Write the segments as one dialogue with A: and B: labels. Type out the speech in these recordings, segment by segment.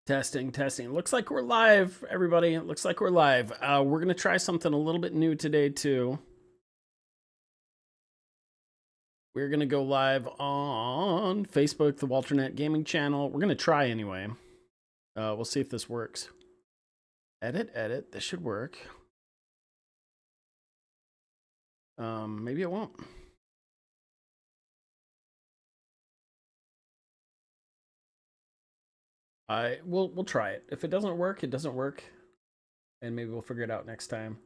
A: Testing, testing. Looks like we're live, everybody. It looks like we're live. We're going to try something a little bit new today, too. We're going to go live on Facebook, the WalterNet gaming channel. We're going to try anyway. We'll see if this works. Edit. This should work. Maybe it won't. We'll try it. If it doesn't work, it doesn't work. And maybe we'll figure it out next time.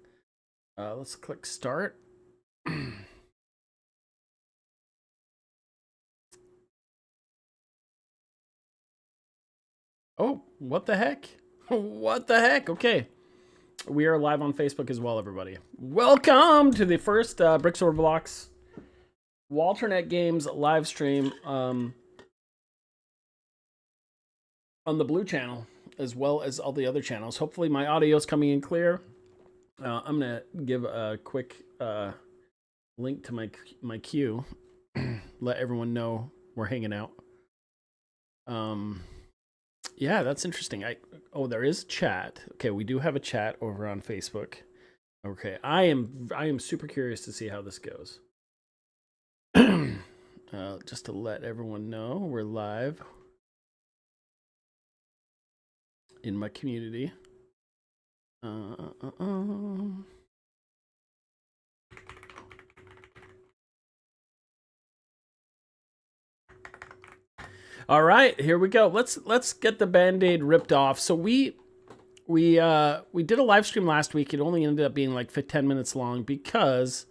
A: Let's click start. Oh, what the heck? What the heck? Okay. We are live on Facebook as well, everybody. Welcome to the first Bricks Over Blocks WalterNet Games live stream on the blue channel, as well as all the other channels. Hopefully my audio is coming in clear. I'm going to give a quick link to my queue. Let everyone know we're hanging out. Yeah, that's interesting. Oh, there is chat. Okay, we do have a chat over on Facebook. Okay, I am super curious to see how this goes. Just to let everyone know, we're live in my community. All right, here we go. Let's get the Band-Aid ripped off. So we did a live stream last week. It only ended up being like 10 minutes long because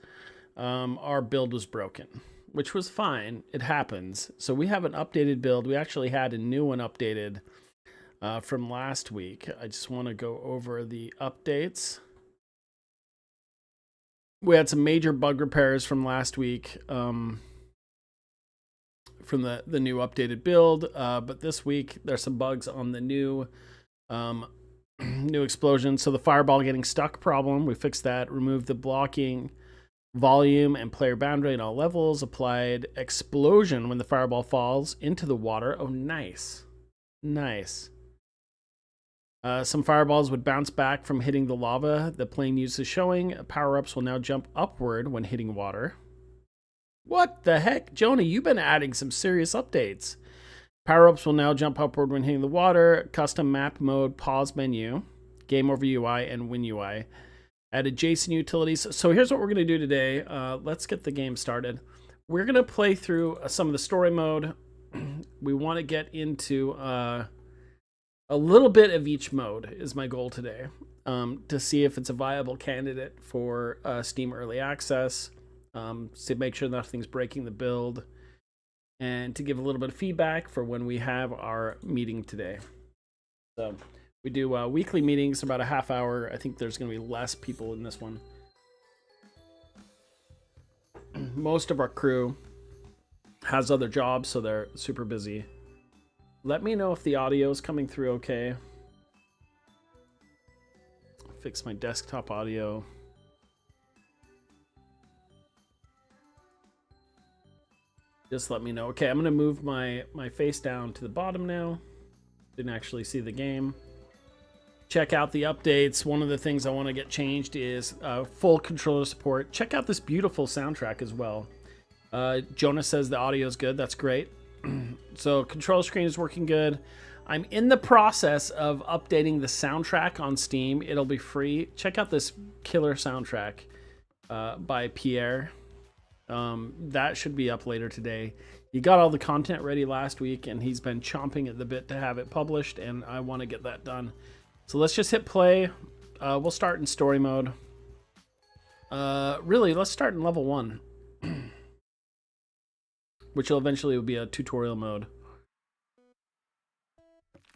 A: our build was broken, which was fine. It happens. So we have an updated build. We actually had a new one updated from last week. I just want to go over the updates. We had some major bug repairs from last week. From the new updated build, but this week there's some bugs on the new explosion. So the fireball getting stuck problem, we fixed that. Removed the blocking volume and player boundary in all levels. Applied explosion when the fireball falls into the water. Oh, nice. Some fireballs would bounce back from hitting the lava the plane uses showing. Power-ups will now jump upward when hitting water. What the heck? Jonah, you've been adding some serious updates. Power-ups will now jump upward when hitting the water. Custom map mode, pause menu, game over UI, and win UI. Added JSON utilities. So here's what we're going to do today. Let's get the game started. We're going to play through some of the story mode. We want to get into a little bit of each mode is my goal today, to see if it's a viable candidate for Steam Early Access. To make sure nothing's breaking the build, and to give a little bit of feedback for when we have our meeting today. So we do weekly meetings, about a half hour. I think there's going to be less people in this one. Most of our crew has other jobs, so they're super busy. Let me know if the audio is coming through okay. Fix my desktop audio. Just let me know. Okay, I'm going to move my face down to the bottom now. Didn't actually see the game. Check out the updates. One of the things I want to get changed is full controller support. Check out this beautiful soundtrack as well. Jonah says the audio is good. That's great. So control screen is working good. I'm in the process of updating the soundtrack on Steam. It'll be free. Check out this killer soundtrack by Pierre. That should be up later today. He got all the content ready last week, and he's been chomping at the bit to have it published, and I want to get that done. So let's just hit play. We'll start in story mode. Really, let's start in level 1, which will eventually be a tutorial mode.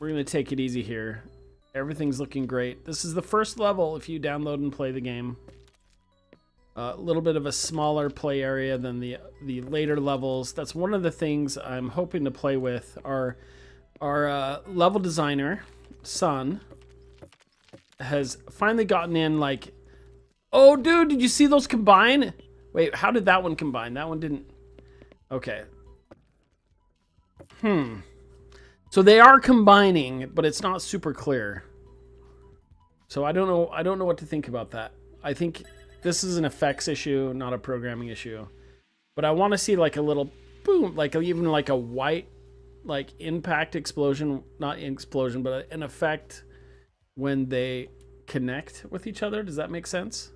A: We're going to take it easy here. Everything's looking great. This is the first level if you download and play the game. A little bit of a smaller play area than the later levels. That's one of the things I'm hoping to play with. Our level designer, Sun, has finally gotten in like... Oh, dude, did you see those combine? Wait, how did that one combine? That one didn't... Okay. So they are combining, but it's not super clear. So I don't know what to think about that. I think this is an effects issue, not a programming issue. But I want to see like a little boom, like even like a white like impact explosion, not explosion, but an effect when they connect with each other. Does that make sense?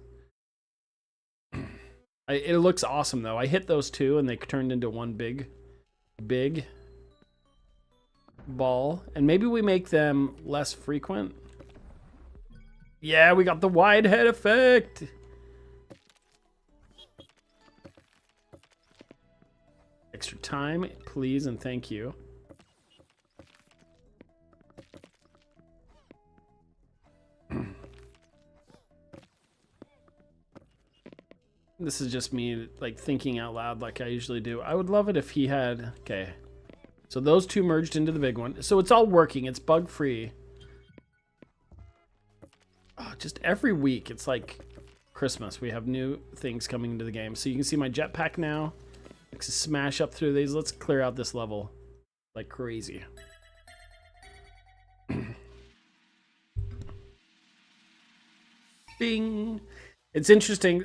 A: It looks awesome though. I hit those two and they turned into one big ball. And maybe we make them less frequent. Yeah, we got the wide head effect. Extra time, please, and thank you. This is just me like thinking out loud like I usually do. I would love it if he had, okay. So those two merged into the big one. So it's all working, it's bug free. Oh, just every week, it's like Christmas. We have new things coming into the game. So you can see my jetpack now. Let's smash up through these. Let's clear out this level like crazy. Bing. It's interesting.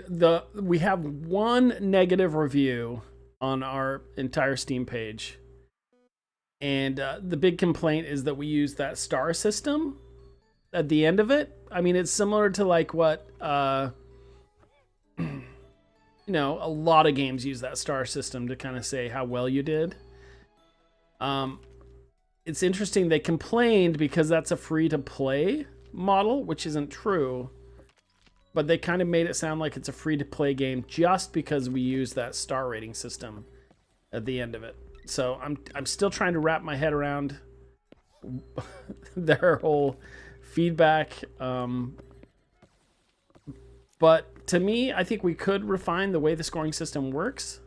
A: We have one negative review on our entire Steam page. And the big complaint is that we use that star system at the end of it. I mean, it's similar to like what, you know, a lot of games use that star system to kind of say how well you did. It's interesting. They complained because that's a free to play model, which isn't true. But they kind of made it sound like it's a free to play game just because we use that star rating system at the end of it. So I'm still trying to wrap my head around their whole feedback. But to me, I think we could refine the way the scoring system works.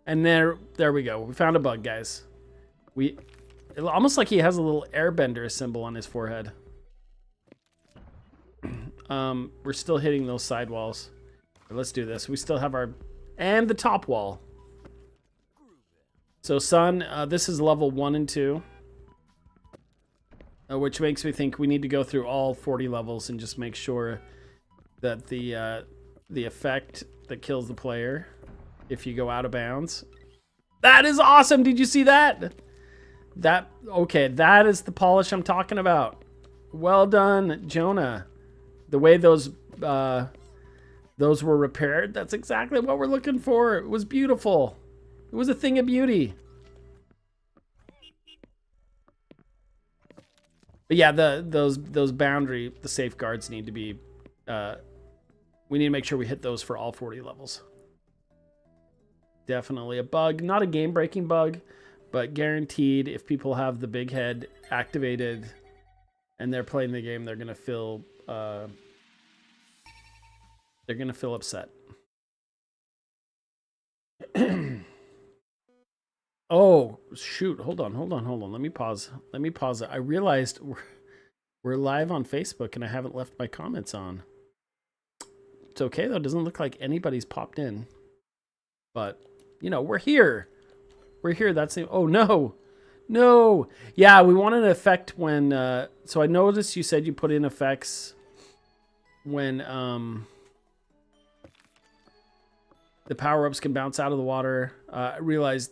A: And there we go. We found a bug, guys. Almost like he has a little airbender symbol on his forehead. We're still hitting those side walls. Let's do this. We still have and the top wall. So Sun, this is level 1 and 2. Which makes me think we need to go through all 40 levels and just make sure that the effect that kills the player if you go out of bounds. That is awesome! Did you see that? Okay, that is the polish I'm talking about. Well done, Jonah. The way those were repaired, that's exactly what we're looking for. It was beautiful. It was a thing of beauty. But yeah, those the safeguards need to be, we need to make sure we hit those for all 40 levels. Definitely a bug, not a game-breaking bug, but guaranteed if people have the big head activated and they're playing the game, they're gonna feel upset. Oh, shoot. Hold on. Let me pause it. I realized we're live on Facebook and I haven't left my comments on. It's okay, though. It doesn't look like anybody's popped in. But, you know, we're here. We're here. That's the... Oh, no. No. Yeah, we want an effect when... so I noticed you said you put in effects when... the power-ups can bounce out of the water. I realized...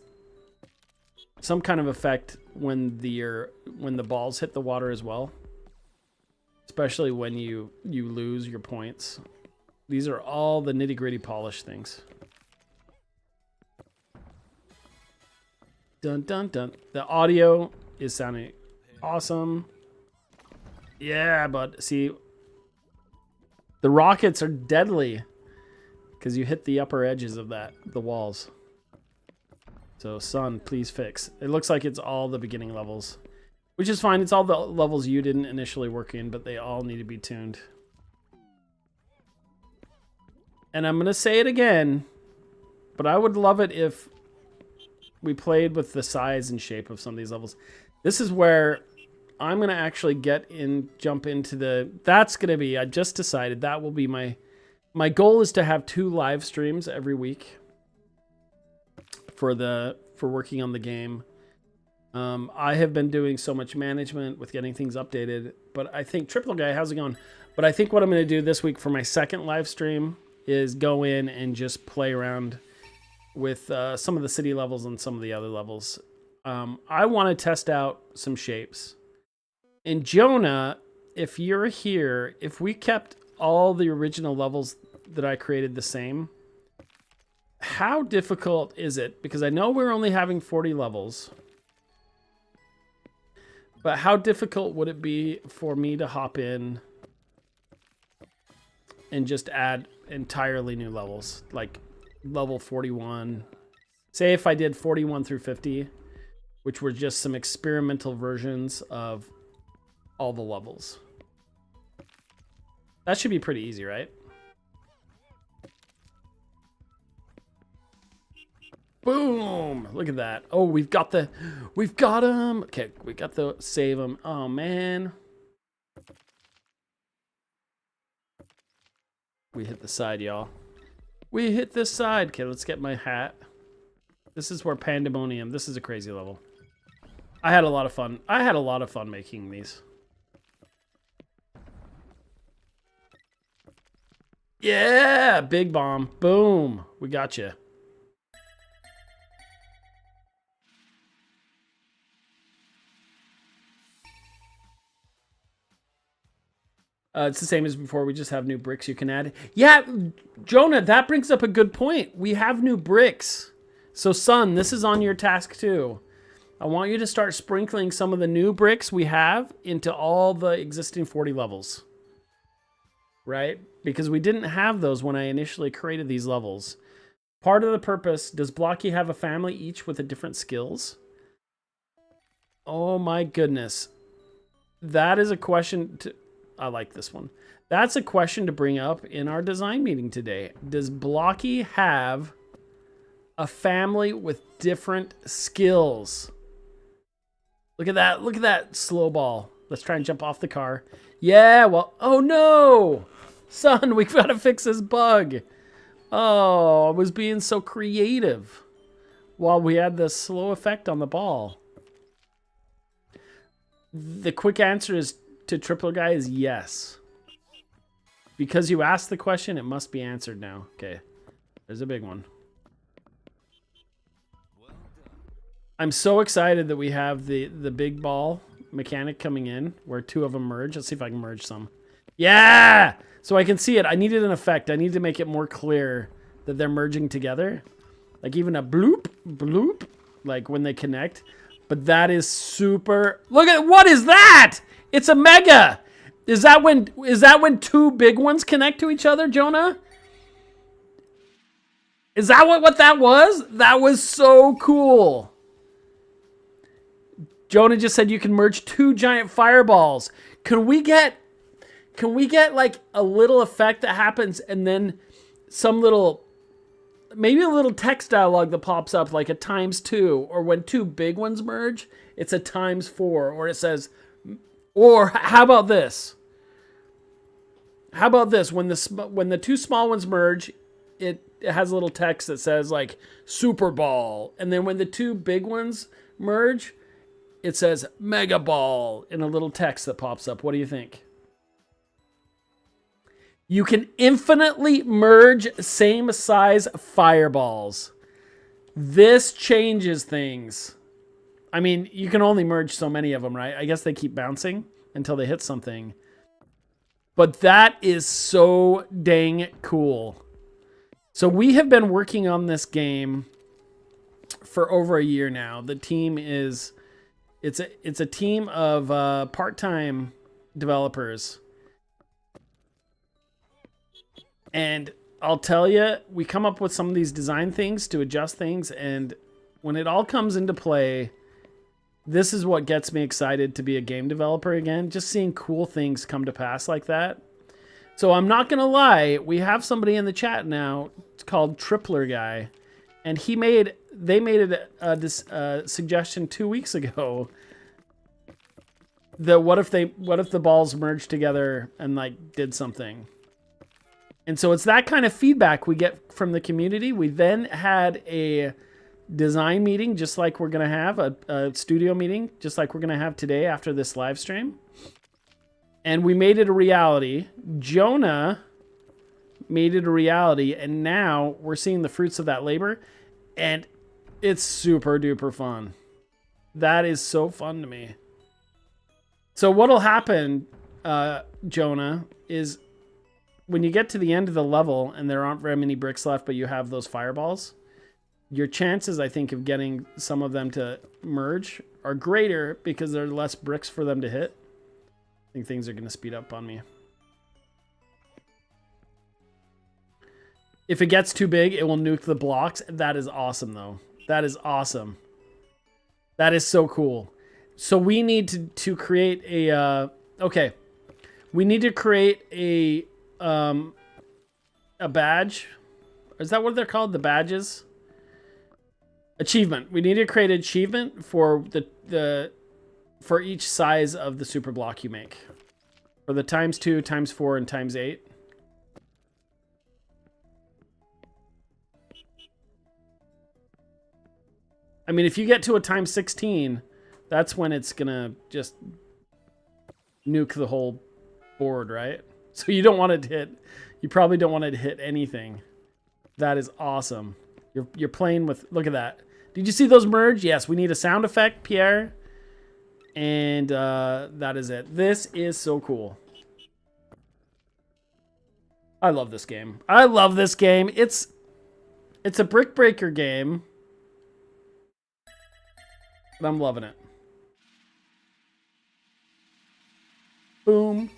A: some kind of effect when the balls hit the water as well, especially when you lose your points. These are all the nitty-gritty polish things. Dun dun dun. The audio is sounding awesome. Yeah, but see, the rockets are deadly because you hit the upper edges of the walls. So, Sun, please fix. It looks like it's all the beginning levels, which is fine. It's all the levels you didn't initially work in, but they all need to be tuned. And I'm going to say it again, but I would love it if we played with the size and shape of some of these levels. This is where I'm going to actually jump into the... That's going to be... I just decided that will be my goal is to have 2 live streams every week for working on the game. I have been doing so much management with getting things updated, but I think Triple Guy, how's it going? But I think what I'm going to do this week for my second live stream is go in and just play around with some of the city levels and some of the other levels. I want to test out some shapes. And Jonah, if you're here, if we kept all the original levels that I created the same, how difficult is it? Because I know we're only having 40 levels. But how difficult would it be for me to hop in and just add entirely new levels? Like level 41. Say if I did 41 through 50, which were just some experimental versions of all the levels. That should be pretty easy, right? Boom! Look at that. Oh, we've got him. Okay, we got the save him. Oh, man. We hit the side, y'all. We hit the side. Okay, let's get my hat. This is where Pandemonium. This is a crazy level. I had a lot of fun. I had a lot of fun making these. Yeah! Big bomb. Boom. We got you. It's the same as before. We just have new bricks you can add. Yeah, Jonah, that brings up a good point. We have new bricks. So, son, this is on your task too. I want you to start sprinkling some of the new bricks we have into all the existing 40 levels. Right? Because we didn't have those when I initially created these levels. Part of the purpose, does Blocky have a family each with a different skills? Oh my goodness. That is a question to... I like this one. That's a question to bring up in our design meeting today. Does Blocky have a family with different skills? Look at that. Look at that slow ball. Let's try and jump off the car. Yeah, well, oh no! Son, we've got to fix this bug. Oh, I was being so creative while we had this slow effect on the ball. The quick answer is to Triple Guy is yes. Because you asked the question, it must be answered now. Okay, there's a big one. I'm so excited that we have the big ball mechanic coming in where two of them merge. Let's see if I can merge some. Yeah! So I can see it. I needed an effect. I need to make it more clear that they're merging together. Like even a bloop, bloop, like when they connect. But that is super... Look at... What is that? It's a mega. Is that when two big ones connect to each other, Jonah? Is that what that was? That was so cool. Jonah just said you can merge two giant fireballs. Can we get like a little effect that happens and then some little, maybe a little text dialogue that pops up like a × 2, or when two big ones merge, it's a ×4, or it says, or how about this? How about this? When the two small ones merge, it has a little text that says like Super Ball, and then when the two big ones merge, it says Mega Ball in a little text that pops up. What do you think? You can infinitely merge same size fireballs. This changes things. I mean, you can only merge so many of them, right? I guess they keep bouncing until they hit something. But that is so dang cool. So we have been working on this game for over a year now. The team is... It's a team of part-time developers. And I'll tell you, we come up with some of these design things to adjust things, and when it all comes into play, this is what gets me excited to be a game developer again, just seeing cool things come to pass like that. So I'm not going to lie, we have somebody in the chat now called Tripler Guy, and they made a suggestion 2 weeks ago that what if the balls merged together and like did something. And so it's that kind of feedback we get from the community. We then had a design meeting, just like we're going to have a studio meeting, just like we're going to have today after this live stream. And we made it a reality. Jonah made it a reality, and now we're seeing the fruits of that labor, and it's super duper fun. That is so fun to me. So what'll happen, Jonah, is when you get to the end of the level and there aren't very many bricks left, but you have those fireballs, your chances, I think, of getting some of them to merge are greater because there are less bricks for them to hit. I think things are going to speed up on me. If it gets too big, it will nuke the blocks. That is awesome, though. That is awesome. That is so cool. So we need to create a... okay. We need to create a badge. Is that what they're called? The badges? Achievement. We need to create an achievement for for each size of the super block you make. For the ×2, ×4, and ×8. I mean, if you get to a ×16, that's when it's gonna just nuke the whole board, right? So you don't want it to hit. You probably don't want it to hit anything. That is awesome. You're playing with. Look at that. Did you see those merge? Yes. We need a sound effect, Pierre. And that is it. This is so cool. I love this game. I love this game. It's a brick breaker game. But I'm loving it. Boom.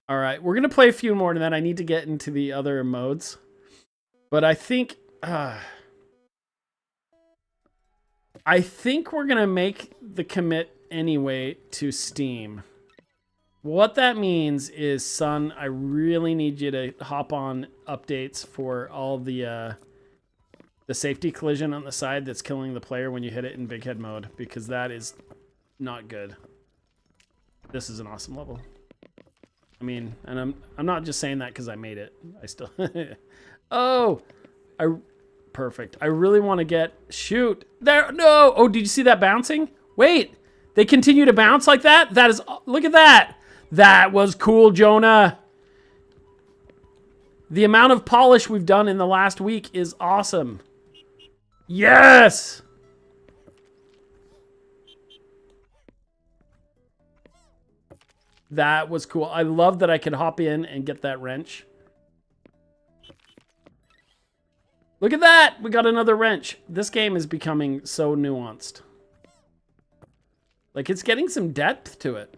A: All right, we're going to play a few more, and then I need to get into the other modes. But I think we're going to make the commit anyway to Steam. What that means is, son, I really need you to hop on updates for all the safety collision on the side that's killing the player when you hit it in big head mode, because that is not good. This is an awesome level. I mean, and I'm not just saying that because I made it. I still perfect. I really want to get shoot there. No. Oh, did you see that bouncing? Wait, they continue to bounce like that? That is, look at that. That was cool, Jonah. The amount of polish we've done in the last week is awesome. Yes. That was cool. I love that I could hop in and get that wrench. Look at that! We got another wrench. This game is becoming so nuanced. Like, it's getting some depth to it.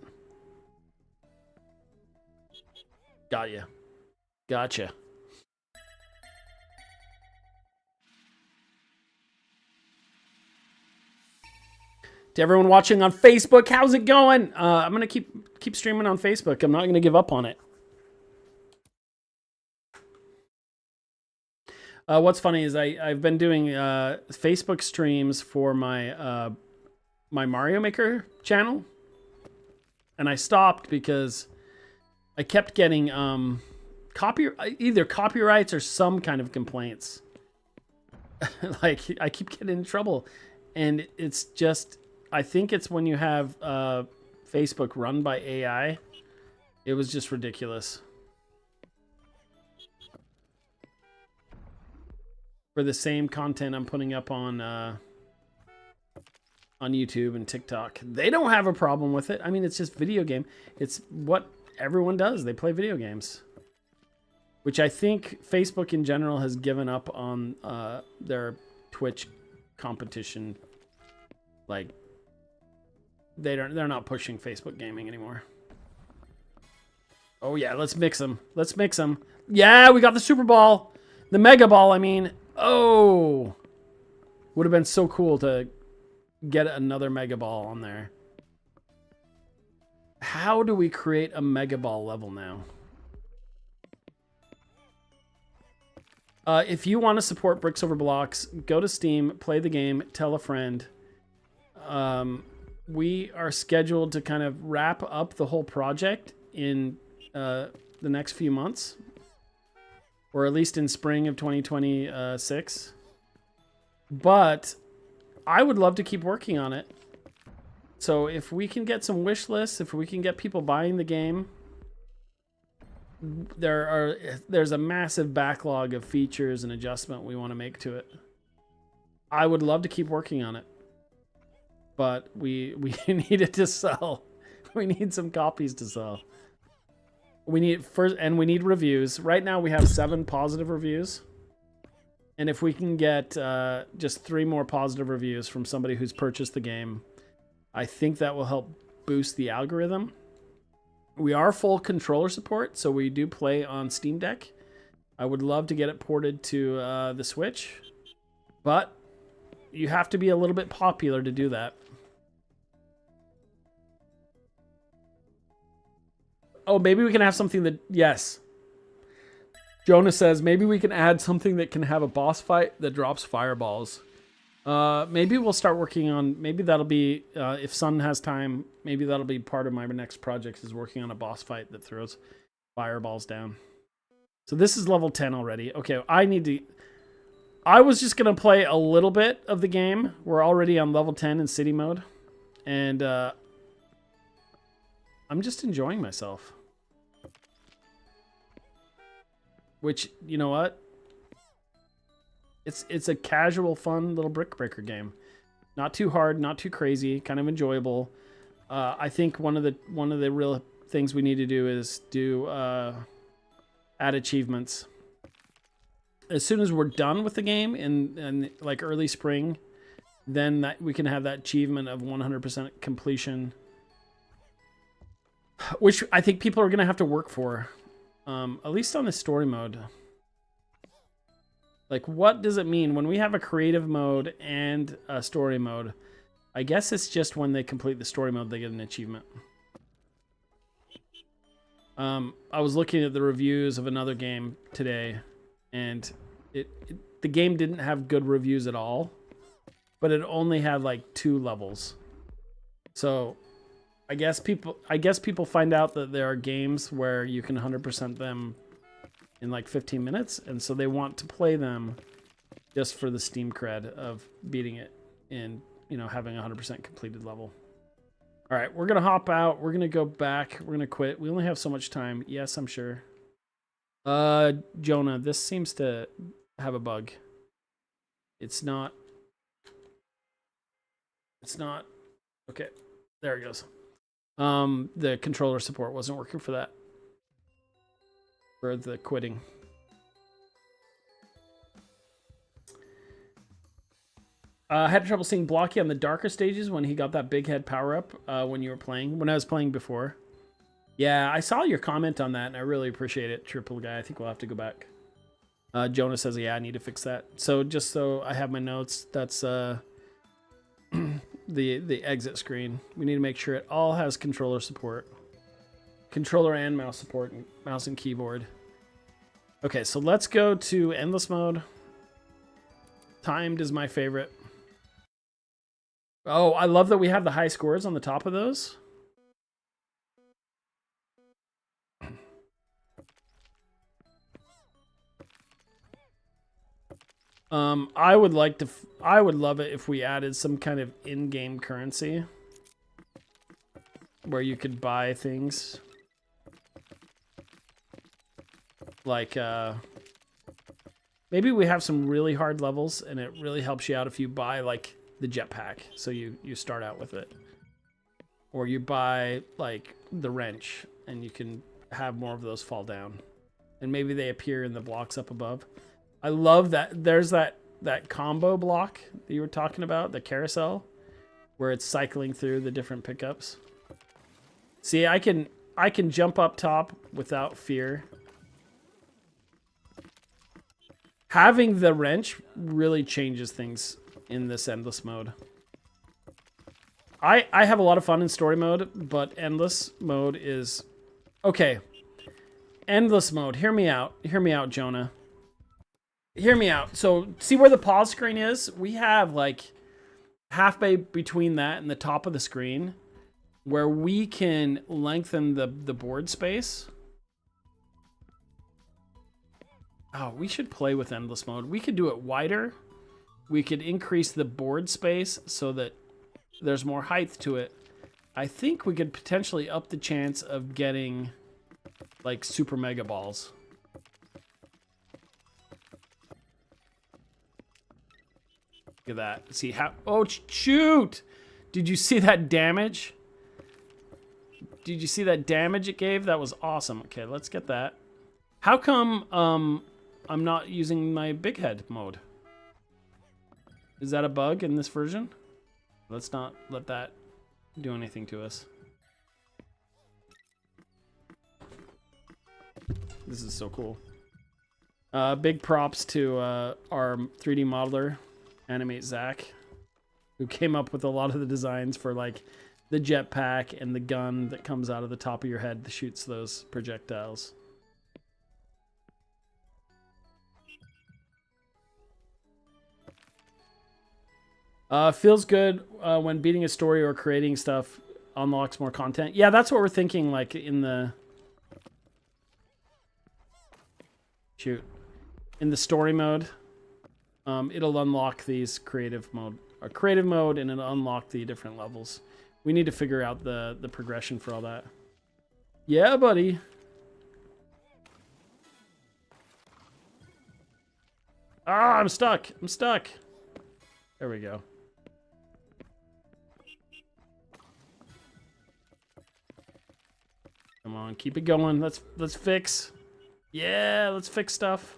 A: Got ya. Gotcha. To everyone watching on Facebook, how's it going? I'm gonna keep streaming on Facebook. I'm not gonna give up on it. What's funny is I've been doing Facebook streams for my my Mario Maker channel, and I stopped because I kept getting either copyrights or some kind of complaints. Like, I keep getting in trouble, and it's just. I think it's when you have Facebook run by AI. It was just ridiculous. For the same content I'm putting up on YouTube and TikTok, they don't have a problem with it. I mean, it's just video game. It's what everyone does. They play video games. Which I think Facebook in general has given up on their Twitch competition. Like, they're not pushing Facebook gaming anymore. Oh yeah, let's mix them. Let's mix them. Yeah, we got the Super Ball. The Mega Ball, I mean. Oh. Would have been so cool to get another Mega Ball on there. How do we create a Mega Ball level now? If you want to support Bricks Over Blocks, go to Steam, play the game, tell a friend. We are scheduled to kind of wrap up the whole project in the next few months, or at least in spring of 2026. But I would love to keep working on it. So if we can get some wish lists, if we can get people buying the game, there's a massive backlog of features and adjustment we want to make to it. I would love to keep working on it, but we need it to sell. We need some copies to sell. We need we need reviews. Right now we have 7 positive reviews. And if we can get just 3 more positive reviews from somebody who's purchased the game, I think that will help boost the algorithm. We are full controller support, so we do play on Steam Deck. I would love to get it ported to the Switch, but you have to be a little bit popular to do that. Oh, maybe we can have something that... Yes. Jonah says, maybe we can add something that can have a boss fight that drops fireballs. Maybe we'll start working on... Maybe that'll be... if Sun has time, maybe that'll be part of my next project, is working on a boss fight that throws fireballs down. So this is level 10 already. Okay, I need to... I was just going to play a little bit of the game. We're already on level 10 in city mode. And I'm just enjoying myself. Which, you know what? It's a casual, fun little brick breaker game. Not too hard, not too crazy, kind of enjoyable. I think one of the real things we need to do is add achievements. As soon as we're done with the game in like early spring, then we can have that achievement of 100% completion, which I think people are going to have to work for, at least on the story mode. Like, what does it mean when we have a creative mode and a story mode? I guess it's just when they complete the story mode, they get an achievement. I was looking at the reviews of another game today, and the game didn't have good reviews at all, but it only had like 2 levels. So I guess people find out that there are games where you can 100% them in like 15 minutes, and so they want to play them just for the Steam cred of beating it in, you know, having a 100% completed level. All right, we're gonna hop out. We're gonna go back. We're gonna quit. We only have so much time. Yes, I'm sure. Jonah, this seems to have a bug. It's not. Okay, there it goes. The controller support wasn't working for that. For the quitting. I had trouble seeing Blocky on the darker stages when he got that big head power up when I was playing before. Yeah, I saw your comment on that and I really appreciate it, Triple Guy. I think we'll have to go back. Jonah says, yeah, I need to fix that. So just so I have my notes, that's the exit screen. We need to make sure it all has controller support. Controller and mouse support, and mouse and keyboard. Okay, so let's go to endless mode. Timed is my favorite. Oh, I love that we have the high scores on the top of those. I would love it if we added some kind of in-game currency where you could buy things. Like, maybe we have some really hard levels and it really helps you out if you buy, like, the jetpack. So you start out with it. Or you buy, like, the wrench and you can have more of those fall down. And maybe they appear in the blocks up above. I love that there's that combo block that you were talking about, the carousel, where it's cycling through the different pickups. See, I can jump up top without fear. Having the wrench really changes things in this endless mode. I have a lot of fun in story mode, but endless mode is... Okay. Endless mode. Hear me out. Hear me out, Jonah. Hear me out. So, see where the pause screen is? We have, like, halfway between that and the top of the screen where we can lengthen the board space. Oh, we should play with endless mode. We could do it wider. we could increase the board space so that there's more height to it. I think we could potentially up the chance of getting like super mega balls. Look at that. See how, oh shoot! Did you see that damage? Did you see that damage it gave? That was awesome. Okay, let's get that. How come I'm not using my big head mode? Is that a bug in this version? Let's not let that do anything to us. This is so cool. Big props to our 3D modeler, Animate Zach, who came up with a lot of the designs for like the jetpack and the gun that comes out of the top of your head that shoots those projectiles. Feels good when beating a story or creating stuff unlocks more content. Yeah, that's what we're thinking, like in the... Shoot. In the story mode, it'll unlock these creative mode, and it'll unlock the different levels. We need to figure out the progression for all that. Yeah, buddy. Ah, I'm stuck. I'm stuck. There we go. Come on, keep it going. Let's fix. Yeah, let's fix stuff.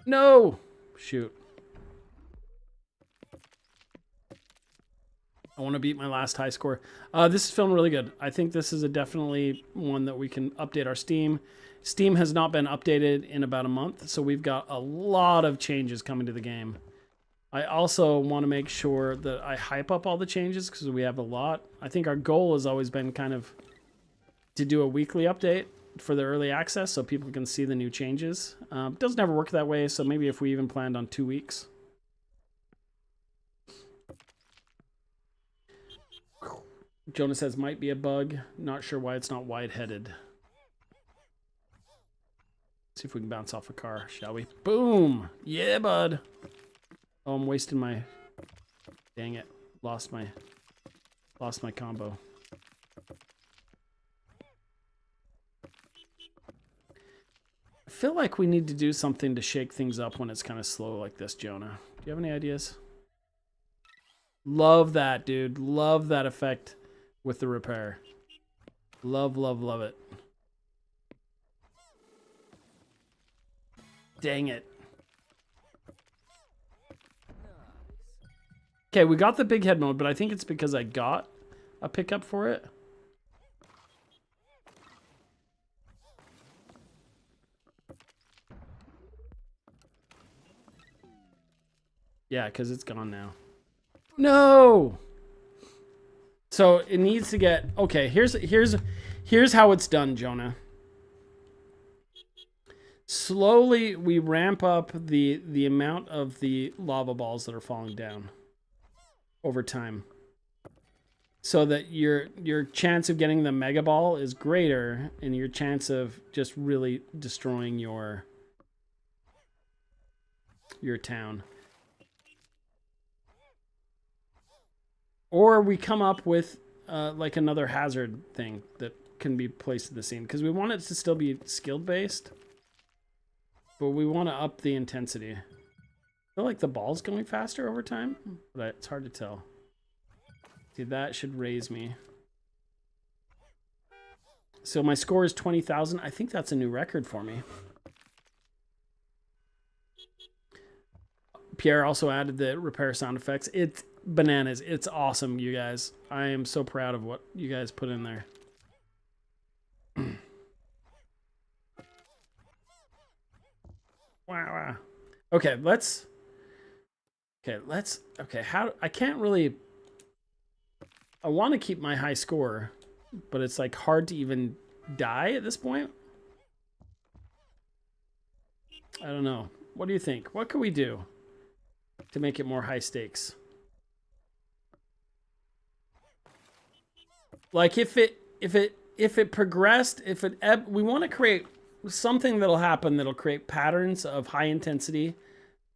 A: No! Shoot. I want to beat my last high score. This is feeling really good. I think this is definitely one that we can update our Steam. Steam has not been updated in about a month, so we've got a lot of changes coming to the game. I also want to make sure that I hype up all the changes because we have a lot. I think our goal has always been kind of to do a weekly update for the early access so people can see the new changes. It doesn't ever work that way, so maybe if we even planned on 2 weeks. Jonah says might be a bug. Not sure why it's not wide-headed. See if we can bounce off a car, shall we? Boom! Yeah, bud! Oh, I'm wasting my... Dang it. Lost my combo. I feel like we need to do something to shake things up when it's kind of slow like this, Jonah. Do you have any ideas? Love that, dude. Love that effect with the repair. Love, love, love it. Dang it. Okay, we got the big head mode, but I think it's because I got a pickup for it. Yeah, because it's gone now. No! So it needs to get... Okay, here's how it's done, Jonah. Slowly, we ramp up the amount of the lava balls that are falling down over time, so that your chance of getting the mega ball is greater, and your chance of just really destroying your town. Or we come up with like another hazard thing that can be placed in the scene, because we want it to still be skilled based, but we want to up the intensity. I feel like the ball's going faster over time, but it's hard to tell. See, that should raise me. So my score is 20,000. I think that's a new record for me. Pierre also added the repair sound effects. It's bananas. It's awesome, you guys. I am so proud of what you guys put in there. Wow. Okay, let's... how... I can't really... I want to keep my high score, but it's like hard to even die at this point. I don't know. What do you think? What can we do to make it more high stakes? Like if it progressed, we want to create something that'll happen that'll create patterns of high intensity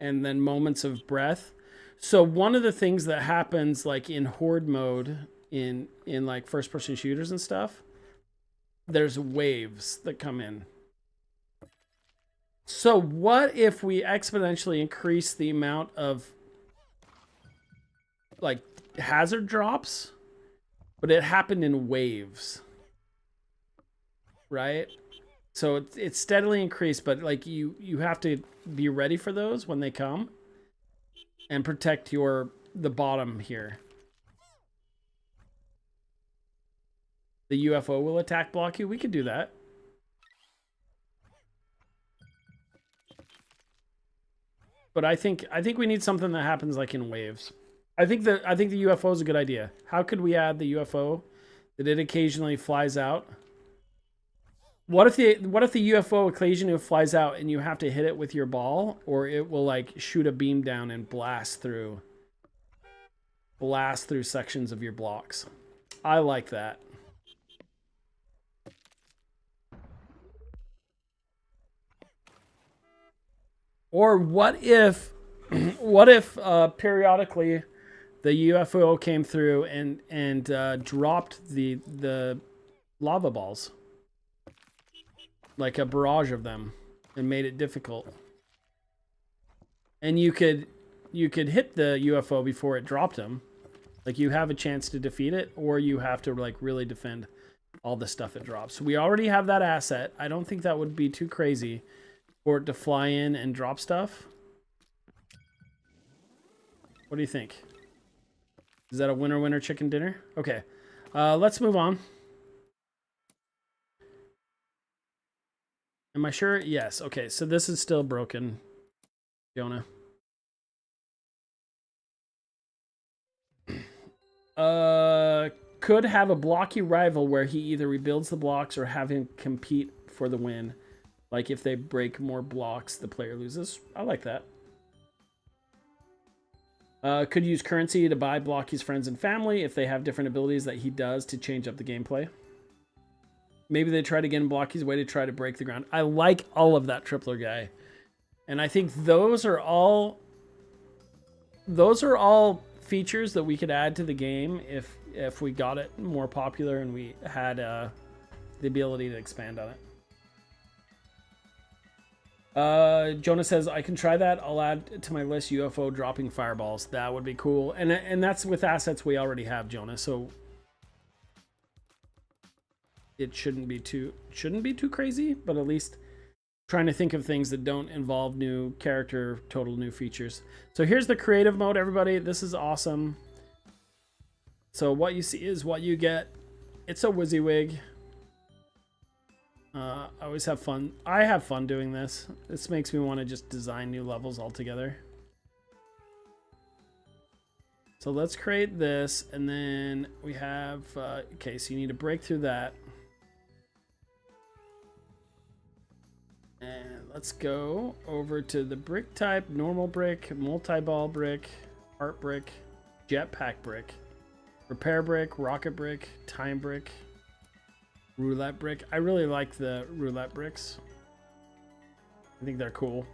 A: and then moments of breath. So one of the things that happens like in horde mode in like first person shooters and stuff, there's waves that come in. So what if we exponentially increase the amount of like hazard drops, but it happened in waves, right? So it's steadily increased, but like you have to be ready for those when they come and protect the bottom here. The UFO will attack block you. We could do that. But I think we need something that happens like in waves. I think the UFO is a good idea. How could we add the UFO that it occasionally flies out? What if the UFO occasionally flies out and you have to hit it with your ball, or it will like shoot a beam down and blast through sections of your blocks? I like that. Or what if periodically the UFO came through and dropped the lava balls, like a barrage of them, and made it difficult. And you could hit the UFO before it dropped them. Like you have a chance to defeat it, or you have to like really defend all the stuff it drops. So we already have that asset. I don't think that would be too crazy for it to fly in and drop stuff. What do you think? Is that a winner chicken dinner? Okay, let's move on. Am I sure? Yes. Okay, so this is still broken, Jonah. Could have a blocky rival where he either rebuilds the blocks or have him compete for the win. Like if they break more blocks, the player loses. I like that. Could use currency to buy Blocky's friends and family if they have different abilities that he does to change up the gameplay. Maybe they try to get in Blocky's way to try to break the ground. I like all of that Tripler guy. And I think those are all features that we could add to the game if we got it more popular and we had the ability to expand on it. Jonah says, I can try that. I'll add to my list UFO dropping fireballs. That would be cool. And that's with assets we already have, Jonah. So it shouldn't be too crazy, but at least trying to think of things that don't involve new character, total new features. So here's the creative mode, everybody. This is awesome. So what you see is what you get. It's a WYSIWYG. I always have fun. I have fun doing this. This makes me want to just design new levels altogether. So let's create this, and then we have, okay, so you need to break through that. And let's go over to the brick type, normal brick, multi-ball brick, art brick, jetpack brick, repair brick, rocket brick, time brick, roulette brick. I really like the roulette bricks. I think they're cool.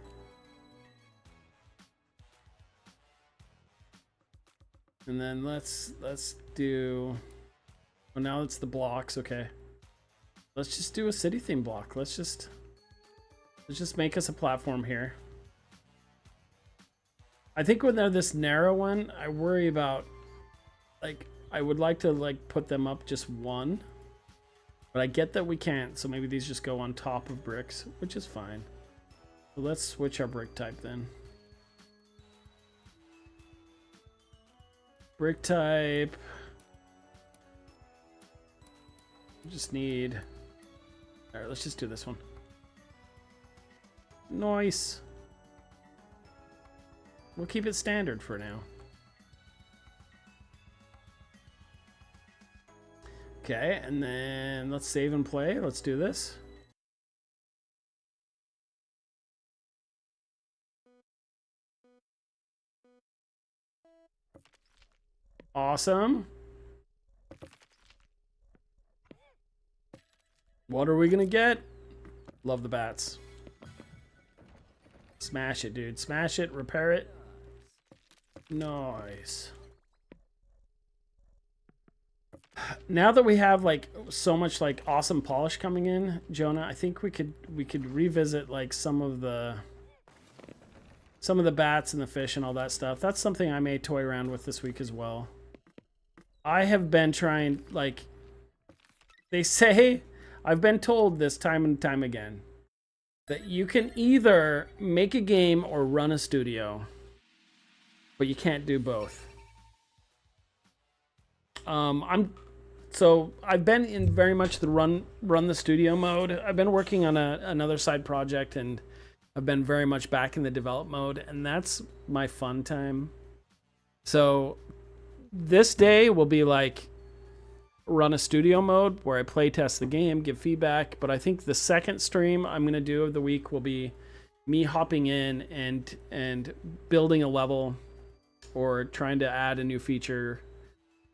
A: And then let's do, well, now it's the blocks. Okay, let's just do a city theme block. Let's just make us a platform here. I think when they're this narrow one, I worry about, like, I would like to like put them up just one, but I get that we can't, so maybe these just go on top of bricks, which is fine. So let's switch our brick type then. Brick type. We just need, all right, let's just do this one. Nice. We'll keep it standard for now. Okay, and then let's save and play. Let's do this. Awesome. What are we gonna get? Love the bats. Smash it, dude. Smash it, repair it. Nice. Now that we have like so much like awesome polish coming in, Jonah, I think we could revisit like some of the bats and the fish and all that stuff. That's something I may toy around with this week as well. I have been trying, like, they say, I've been told this time and time again, that you can either make a game or run a studio, but you can't do both. So I've been in very much the run the studio mode. I've been working on another side project, and I've been very much back in the develop mode, and that's my fun time. So this day will be like run a studio mode where I play test the game, give feedback. But I think the second stream I'm gonna do of the week will be me hopping in and building a level, or trying to add a new feature,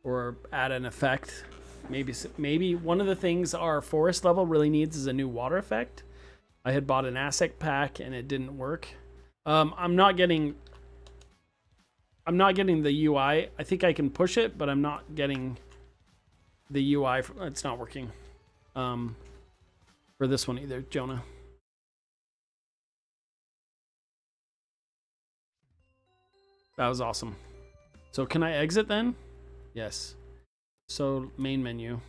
A: or add an effect. Maybe one of the things our forest level really needs is a new water effect. I had bought an asset pack and it didn't work. I'm not getting the UI. I think I can push it, but I'm not getting the UI. It's not working for this one either, Jonah. That was awesome. So can I exit then? Yes. So main menu.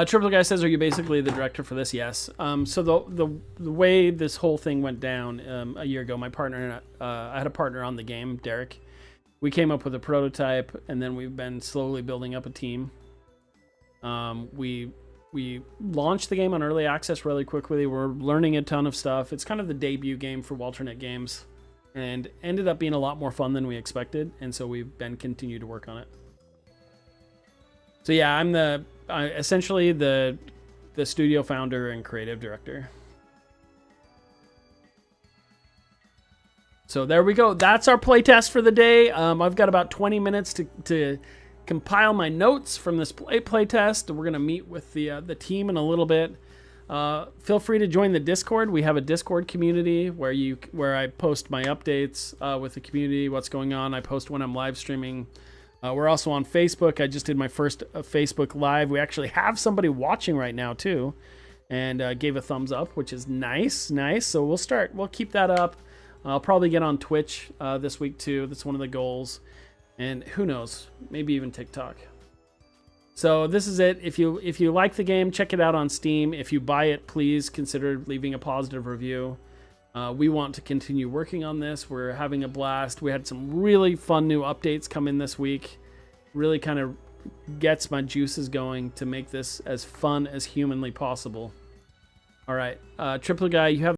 A: Triple Guy says, are you basically the director for this? Yes. So the way this whole thing went down a year ago, my partner, I had a partner on the game, Derek. We came up with a prototype, and then we've been slowly building up a team. We launched the game on early access really quickly. We're learning a ton of stuff. It's kind of the debut game for WalterNet Games, and ended up being a lot more fun than we expected. And so we've been continued to work on it. So yeah, I'm essentially the studio founder and creative director. So there we go. That's our playtest for the day. I've got about 20 minutes to compile my notes from this playtest. We're gonna meet with the team in a little bit. Feel free to join the Discord. We have a Discord community where I post my updates with the community, what's going on. I post when I'm live streaming. We're also on Facebook. I just did my first Facebook Live. We actually have somebody watching right now too, and gave a thumbs up, which is nice. So we'll keep that up. I'll probably get on Twitch this week too. That's one of the goals, and who knows, maybe even TikTok. So this is it. If you like the game, check it out on Steam. If you buy it, please consider leaving a positive review. We want to continue working on this. We're having a blast. We had some really fun new updates come in this week. Really kind of gets my juices going to make this as fun as humanly possible. All right, Triple Guy, you have